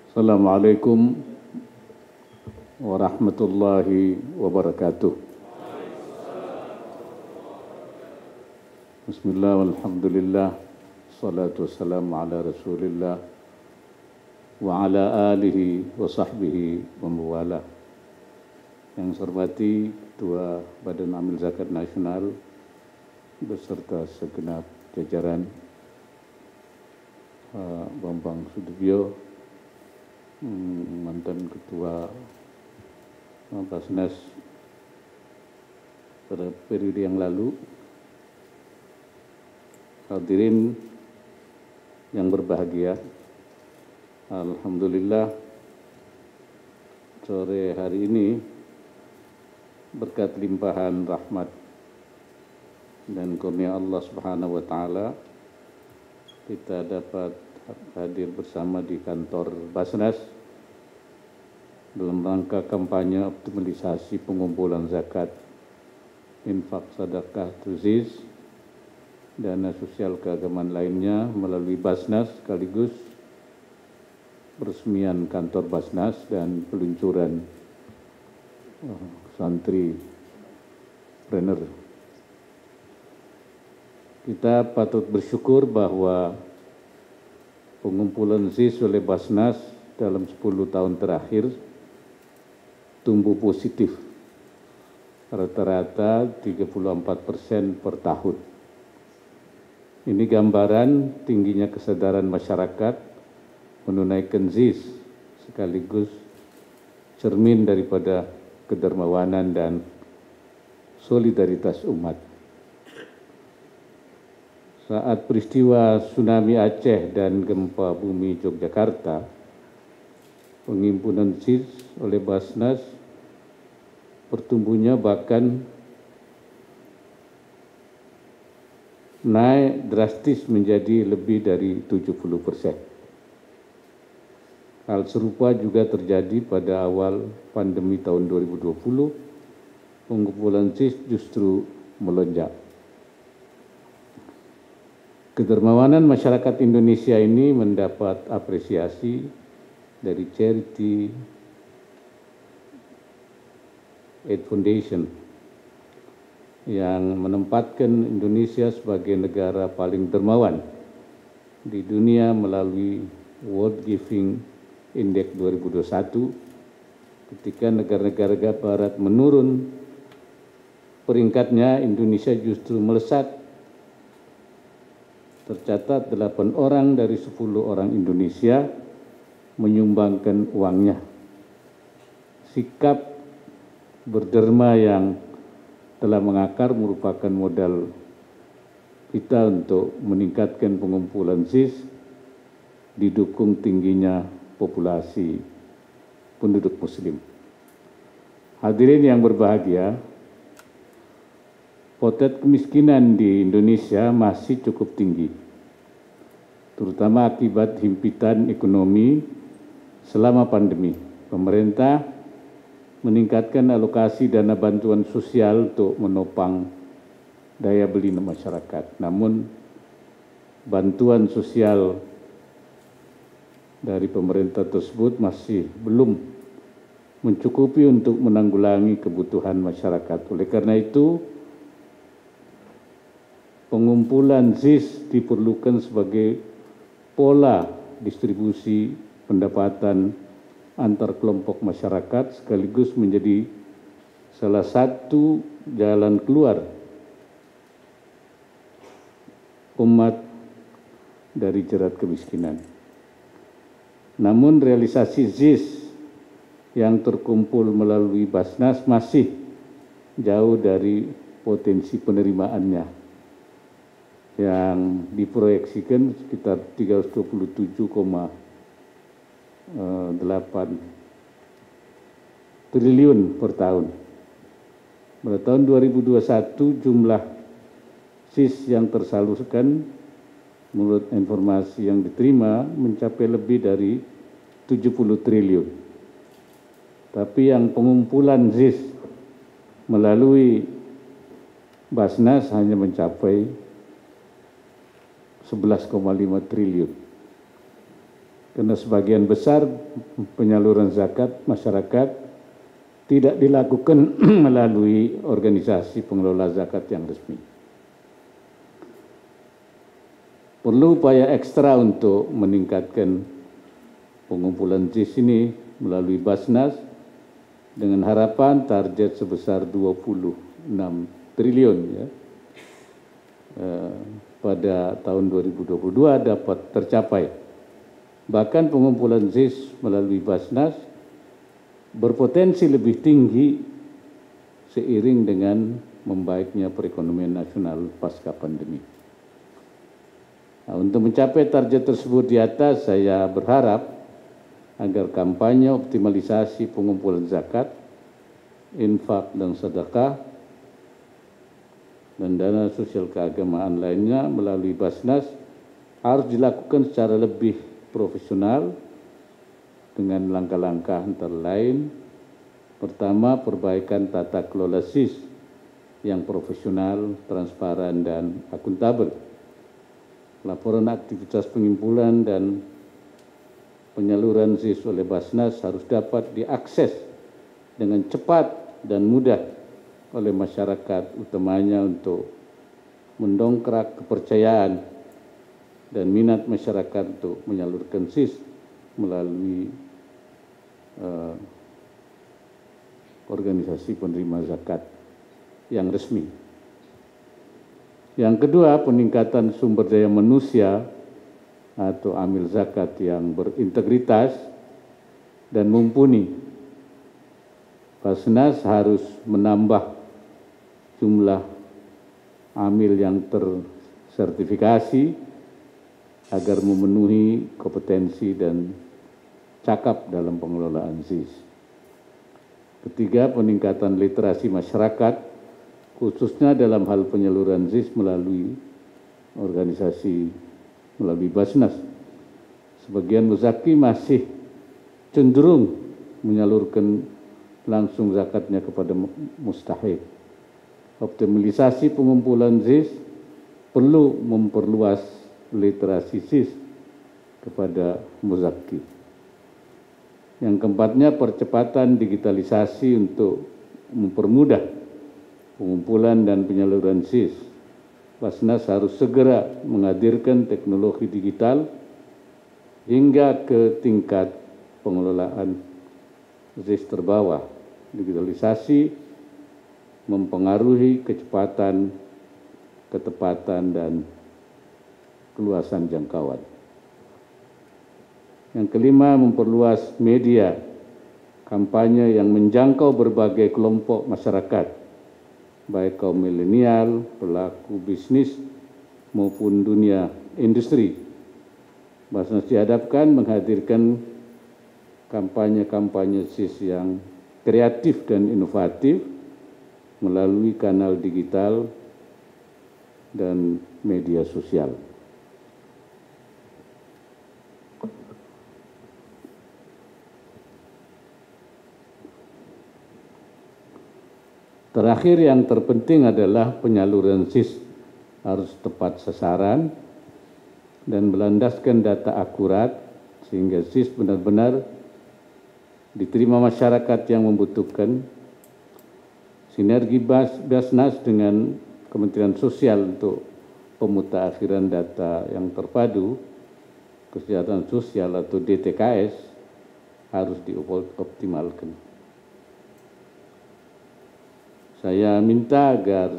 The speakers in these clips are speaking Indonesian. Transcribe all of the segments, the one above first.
Assalamualaikum warahmatullahi wabarakatuh. Bismillah walhamdulillah, salatu wassalamu ala rasulillah wa ala alihi wa sahbihi wa mawala. Yang saya hormati Ketua Badan Amil Zakat Nasional beserta segenap jajaran, Bambang Sudibyo, mantan Ketua Basnas pada periode yang lalu, hadirin yang berbahagia, alhamdulillah sore hari ini berkat limpahan rahmat dan kurnia Allah Subhanahu wa taala kita dapat hadir bersama di kantor Basnas dalam rangka kampanye optimalisasi pengumpulan zakat, infak, sedekah, tuzis, dana sosial keagamaan lainnya melalui Basnas, sekaligus peresmian kantor Basnas dan peluncuran santri trainer. Kita patut bersyukur bahwa pengumpulan ZIS oleh Basnas dalam 10 tahun terakhir tumbuh positif, rata-rata 34% per tahun. Ini gambaran tingginya kesadaran masyarakat menunaikan ZIS, sekaligus cermin daripada kedermawanan dan solidaritas umat. Saat peristiwa tsunami Aceh dan gempa bumi Yogyakarta, penghimpunan ZIS oleh Basnas pertumbuhnya bahkan naik drastis menjadi lebih dari 70%. Hal serupa juga terjadi pada awal pandemi tahun 2020, pengumpulan ZIS justru melonjak. Kedermawanan masyarakat Indonesia ini mendapat apresiasi dari Charity Aid Foundation yang menempatkan Indonesia sebagai negara paling dermawan di dunia melalui World Giving Index 2021, ketika negara-negara barat menurun peringkatnya, Indonesia justru melesat. Tercatat 8 orang dari 10 orang Indonesia menyumbangkan uangnya. Sikap berderma yang telah mengakar merupakan modal kita untuk meningkatkan pengumpulan ZIS, didukung tingginya populasi penduduk muslim. Hadirin yang berbahagia, potret kemiskinan di Indonesia masih cukup tinggi, terutama akibat himpitan ekonomi selama pandemi. Pemerintah meningkatkan alokasi dana bantuan sosial untuk menopang daya beli masyarakat. Namun, bantuan sosial dari pemerintah tersebut masih belum mencukupi untuk menanggulangi kebutuhan masyarakat. Oleh karena itu, pengumpulan ZIS diperlukan sebagai pola distribusi pendapatan antar kelompok masyarakat, sekaligus menjadi salah satu jalan keluar umat dari jerat kemiskinan. Namun realisasi ZIS yang terkumpul melalui Basnas masih jauh dari potensi penerimaannya yang diproyeksikan sekitar 327,8 triliun per tahun. Pada tahun 2021 jumlah ZIS yang tersalurkan menurut informasi yang diterima mencapai lebih dari 70 triliun. Tapi yang pengumpulan ZIS melalui Basnas hanya mencapai 11,5 triliun. Karena sebagian besar penyaluran zakat masyarakat tidak dilakukan melalui organisasi pengelola zakat yang resmi. Perlu upaya ekstra untuk meningkatkan pengumpulan ZIS ini melalui Basnas dengan harapan target sebesar 26 triliun ya, pada tahun 2022 dapat tercapai. Bahkan pengumpulan ZIS melalui Basnas berpotensi lebih tinggi seiring dengan membaiknya perekonomian nasional pasca pandemi. Nah, untuk mencapai target tersebut di atas, saya berharap agar kampanye optimalisasi pengumpulan zakat, infak dan sedekah, dan dana sosial keagamaan lainnya melalui Basnas harus dilakukan secara lebih profesional dengan langkah-langkah antara lain. Pertama, perbaikan tata kelola ZIS yang profesional, transparan, dan akuntabel. Laporan aktivitas pengumpulan dan penyaluran ZIS oleh Basnas harus dapat diakses dengan cepat dan mudah oleh masyarakat, utamanya untuk mendongkrak kepercayaan dan minat masyarakat untuk menyalurkan ZIS melalui organisasi penerima zakat yang resmi. Yang kedua, peningkatan sumber daya manusia atau amil zakat yang berintegritas dan mumpuni. Basnas harus menambah jumlah amil yang tersertifikasi agar memenuhi kompetensi dan cakap dalam pengelolaan ZIS. Ketiga, peningkatan literasi masyarakat khususnya dalam hal penyaluran ZIS melalui organisasi melalui Basnas. Sebagian muzaki masih cenderung menyalurkan langsung zakatnya kepada mustahik. Optimalisasi pengumpulan ZIS perlu memperluas literasi ZIS kepada muzaki. Yang keempatnya, percepatan digitalisasi untuk mempermudah pengumpulan dan penyaluran ZIS. Basnas harus segera menghadirkan teknologi digital hingga ke tingkat pengelolaan ZIS terbawah. Digitalisasi mempengaruhi kecepatan, ketepatan, dan keluasan jangkauan. Yang kelima, memperluas media kampanye yang menjangkau berbagai kelompok masyarakat, baik kaum milenial, pelaku bisnis, maupun dunia industri. Basnas dihadapkan menghadirkan kampanye-kampanye ZIS yang kreatif dan inovatif melalui kanal digital dan media sosial. Terakhir, yang terpenting adalah penyaluran ZIS harus tepat sasaran dan berlandaskan data akurat sehingga ZIS benar-benar diterima masyarakat yang membutuhkan. Sinergi Basnas dengan Kementerian Sosial untuk pemutakhiran data yang terpadu kesejahteraan sosial atau DTKS harus dioptimalkan. Saya minta agar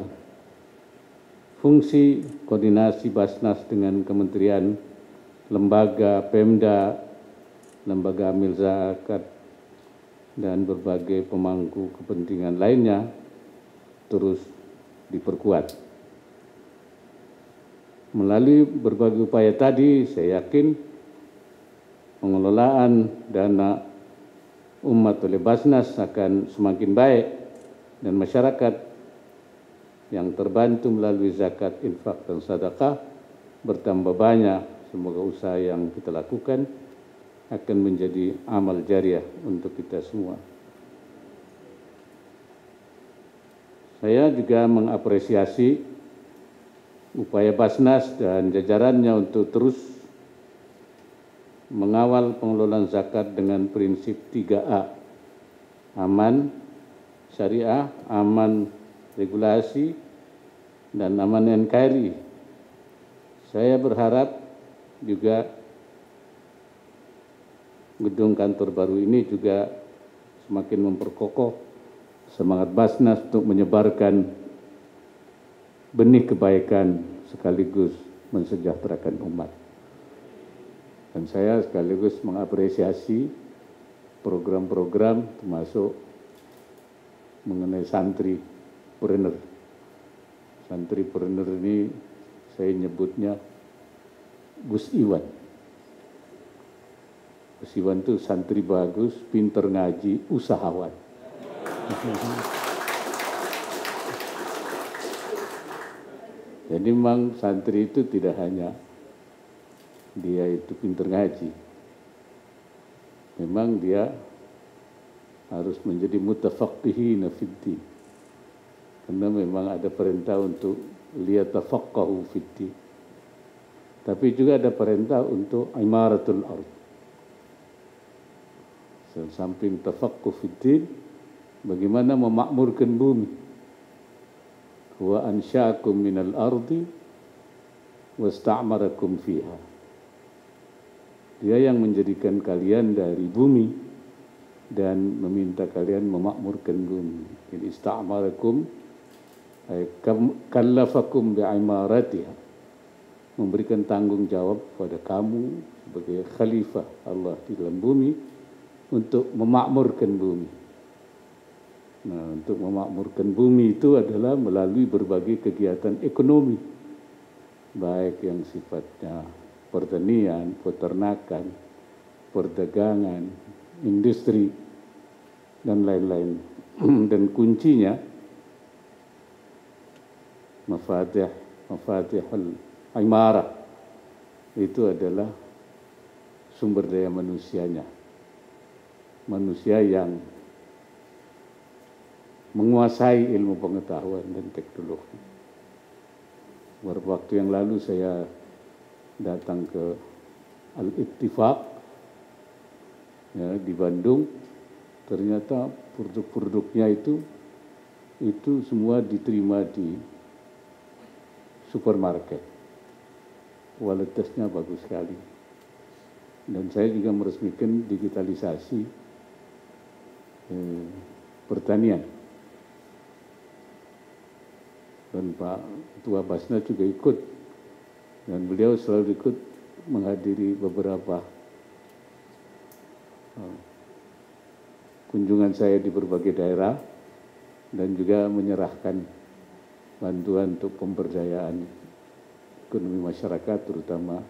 fungsi koordinasi Basnas dengan kementerian, lembaga, Pemda, lembaga amil zakat, dan berbagai pemangku kepentingan lainnya terus diperkuat. Melalui berbagai upaya tadi, saya yakin pengelolaan dana umat oleh Basnas akan semakin baik dan masyarakat yang terbantu melalui zakat, infak, dan sedekah bertambah banyak. Semoga usaha yang kita lakukan akan menjadi amal jariah untuk kita semua. Saya juga mengapresiasi upaya Basnas dan jajarannya untuk terus mengawal pengelolaan zakat dengan prinsip 3A, aman syariah, aman regulasi, dan aman NKRI. Saya berharap juga gedung kantor baru ini juga semakin memperkokoh semangat Basnas untuk menyebarkan benih kebaikan sekaligus mensejahterakan umat. Dan saya sekaligus mengapresiasi program-program termasuk mengenai santripreneur. Santripreneur ini saya nyebutnya Gus Iwan. Gus Iwan itu santri bagus, pinter ngaji, usahawan. Jadi memang santri itu tidak hanya dia itu pinter ngaji. Memang dia harus menjadi mutafaqihina fiddin. Karena memang ada perintah untuk liyatafaqahu fiddin. Tapi juga ada perintah untuk imaratul ardh. Samping tafaqquh fiddin, bagaimana memakmurkan bumi. Wa ansya'akum minal ardi wasta'marakum fiha. Dia yang menjadikan kalian dari bumi dan meminta kalian memakmurkan bumi. Jadi ista'marakum kallafakum bi'imaratiha. Memberikan tanggung jawab pada kamu sebagai khalifah Allah di dalam bumi untuk memakmurkan bumi. Nah, untuk memakmurkan bumi itu adalah melalui berbagai kegiatan ekonomi, baik yang sifatnya pertanian, peternakan, perdagangan, industri, dan lain-lain. Dan kuncinya mafatihul imarah itu adalah sumber daya manusianya. Manusia yang menguasai ilmu pengetahuan dan teknologi. Beberapa waktu yang lalu saya datang ke Al-Ittifaq ya, di Bandung. Ternyata produk-produknya itu semua diterima di supermarket. Kualitasnya bagus sekali. Dan saya juga meresmikan digitalisasi pertanian. Dan Pak Ketua Basnas juga ikut. Dan beliau selalu ikut menghadiri beberapa kunjungan saya di berbagai daerah dan juga menyerahkan bantuan untuk pemberdayaan ekonomi masyarakat, terutama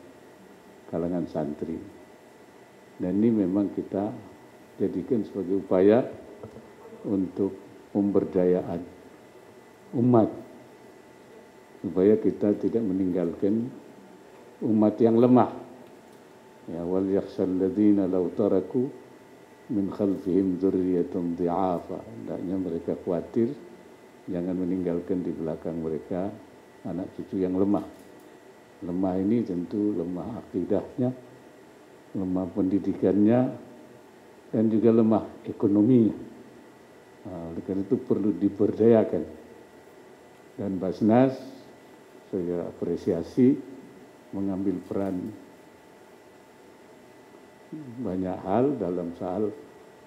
kalangan santri. Dan ini memang kita jadikan sebagai upaya untuk pemberdayaan umat, supaya kita tidak meninggalkan umat yang lemah. Ya, wal yakhshal ladzina law taraku min khalfihim dzurriyyatan dhi'afa. Hendaknya mereka khawatir jangan meninggalkan di belakang mereka anak cucu yang lemah. Lemah ini tentu lemah akidahnya, lemah pendidikannya, dan juga lemah ekonominya. Oleh karena itu perlu diberdayakan. Dan Basnas saya apresiasi mengambil peran banyak hal dalam soal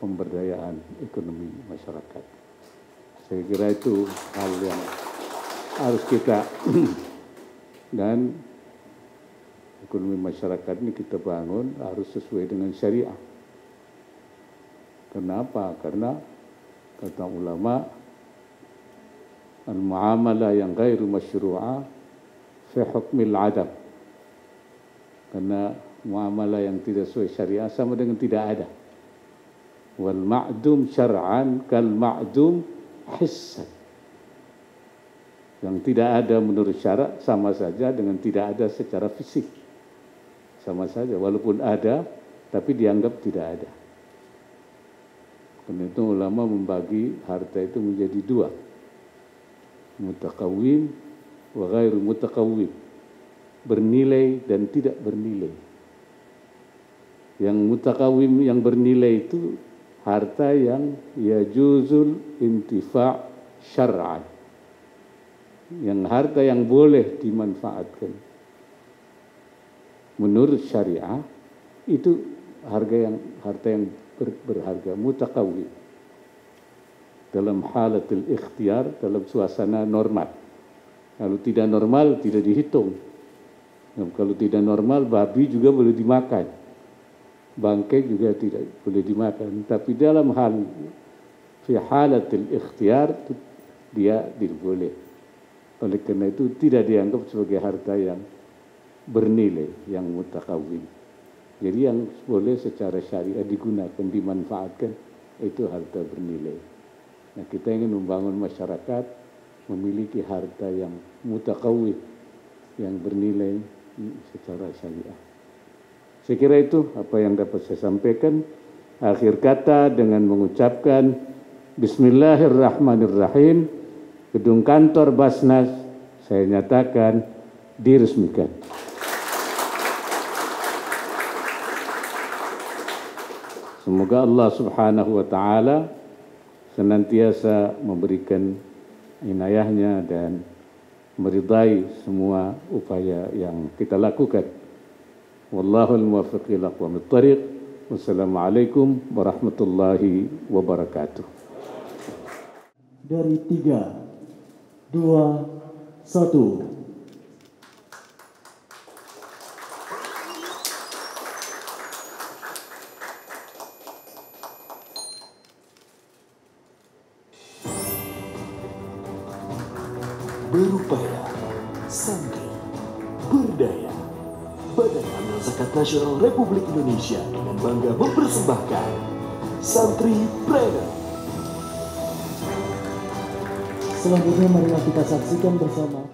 pemberdayaan ekonomi masyarakat. Saya kira itu hal yang harus kita dan ekonomi masyarakat ini kita bangun harus sesuai dengan syariah. Kenapa? Karena kata ulama, al-muamalah yang ghairu masyru'ah fi hukmil adam. Karena muamalah yang tidak sesuai syariah sama dengan tidak ada. Wal ma'dum syar'an kal ma'dum hissan. Yang tidak ada menurut syarak sama saja dengan tidak ada secara fisik. Sama saja, walaupun ada tapi dianggap tidak ada. Karena itu ulama membagi harta itu menjadi dua, mutakawwim wa ghairu mutakawwim, bernilai dan tidak bernilai. Yang mutakawim, yang bernilai itu harta yang yajuzul intifa' syar'an. Yang harta yang boleh dimanfaatkan menurut syariah, itu harta yang berharga, mutakawim. Dalam halatul ikhtiar, dalam suasana normal. Kalau tidak normal, tidak dihitung. Kalau tidak normal, babi juga boleh dimakan. Bangkai juga tidak boleh dimakan. Tapi dalam hal, fi halatul ikhtiar, dia tidak boleh. Oleh karena itu, tidak dianggap sebagai harta yang bernilai, yang mutakawim. Jadi yang boleh secara syariah digunakan, dimanfaatkan, itu harta bernilai. Nah, kita ingin membangun masyarakat memiliki harta yang mutakawim, yang bernilai secara syariah. Saya kira itu apa yang dapat saya sampaikan. Akhir kata dengan mengucapkan Bismillahirrahmanirrahim, gedung kantor Basnas saya nyatakan diresmikan. Semoga Allah Subhanahu wa Ta'ala senantiasa memberikan inayahnya dan meridai semua upaya yang kita lakukan. Wallahul muwaffiq ila aqwamit thariq. Wassalamualaikum warahmatullahi wabarakatuh. Dari 3, 2, 1. Berupaya, santri, berdaya. Badan Amil Zakat Nasional Republik Indonesia dengan bangga mempersembahkan Santri Planner. Selanjutnya marilah kita saksikan bersama